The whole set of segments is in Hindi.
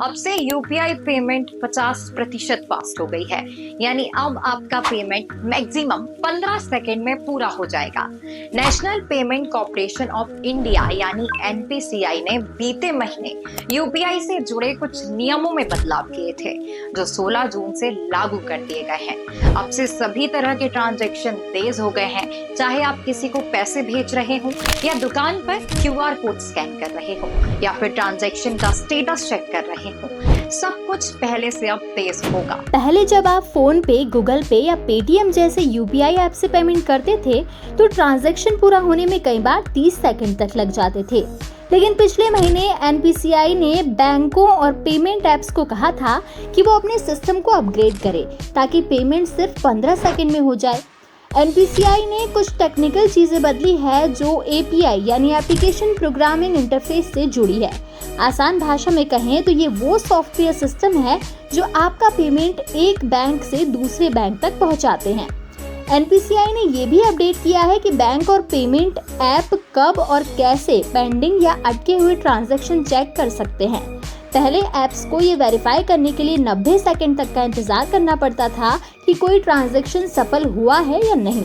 अब से यूपीआई पेमेंट 50% फास्ट हो गई है, यानी अब आपका पेमेंट मैक्सिमम 15 सेकंड में पूरा हो जाएगा। National payment corporation of India यानी एनपीसीआई ने बीते महीने यूपीआई से जुड़े कुछ नियमों में बदलाव किए थे, जो 16 जून से लागू कर दिए गए हैं। अब से सभी तरह के ट्रांजैक्शन तेज हो गए हैं, चाहे आप किसी को पैसे भेज रहे हो या दुकान पर क्यूआर कोड स्कैन कर रहे हो या फिर ट्रांजैक्शन का स्टेटस चेक कर रहे हो, सब कुछ पहले से अब तेज होगा। पहले जब आप फोन पे, गूगल पे या पेटीएम जैसे यूपीआई ऐप से पेमेंट करते थे तो ट्रांजैक्शन पूरा होने में कई बार 30 सेकंड तक लग जाते थे। लेकिन पिछले महीने एनपीसीआई ने बैंकों और पेमेंट ऐप्स को कहा था कि वो अपने सिस्टम को अपग्रेड करें ताकि पेमेंट सिर्फ 15 सेकंड में हो जाए। एनपीसीआई ने कुछ टेक्निकल चीजें बदली है जो एपीआई यानी एप्लीकेशन प्रोग्रामिंग इंटरफेस से जुड़ी है। आसान भाषा में कहें तो ये वो सॉफ्टवेयर सिस्टम है जो आपका पेमेंट एक बैंक से दूसरे बैंक तक पहुंचाते हैं। एनपीसीआई ने ये भी अपडेट किया है कि बैंक और पेमेंट ऐप कब और कैसे पेंडिंग या अटके हुए ट्रांजैक्शन चेक कर सकते हैं। पहले ऐप्स को ये वेरीफाई करने के लिए 90 सेकंड तक का इंतजार करना पड़ता था कि कोई ट्रांजैक्शन सफल हुआ है या नहीं।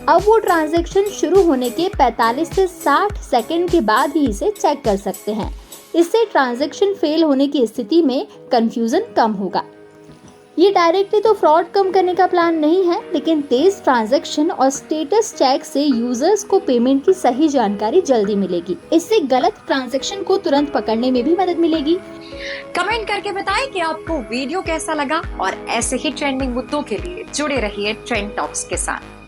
अब वो ट्रांजैक्शन शुरू होने के 45 से 60 सेकंड के बाद ही इसे चेक कर सकते हैं। इससे ट्रांजैक्शन फेल होने की स्थिति में कंफ्यूजन कम होगा। ये डायरेक्टली तो फ्रॉड कम करने का प्लान नहीं है, लेकिन तेज ट्रांजैक्शन और स्टेटस चेक से यूजर्स को पेमेंट की सही जानकारी जल्दी मिलेगी। इससे गलत ट्रांजैक्शन को तुरंत पकड़ने में भी मदद मिलेगी। कमेंट करके बताएं कि आपको वीडियो कैसा लगा और ऐसे ही ट्रेंडिंग मुद्दों के लिए जुड़े रहिए ट्रेंड टॉक्स के साथ।